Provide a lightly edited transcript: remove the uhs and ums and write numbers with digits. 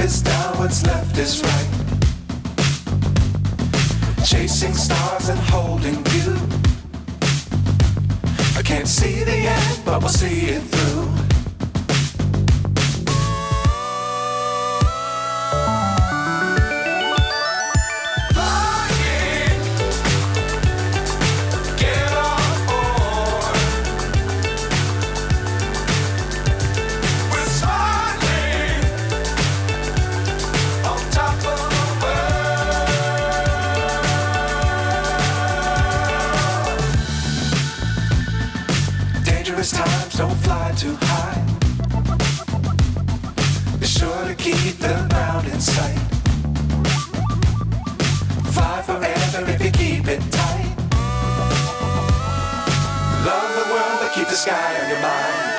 is down, what's left is right. Chasing stars and holding you. I can't see the end, but we'll see it through. Times don't fly too high. Be sure to keep the ground in sight. Fly forever if you keep it tight. Love the world, but keep the sky on your mind.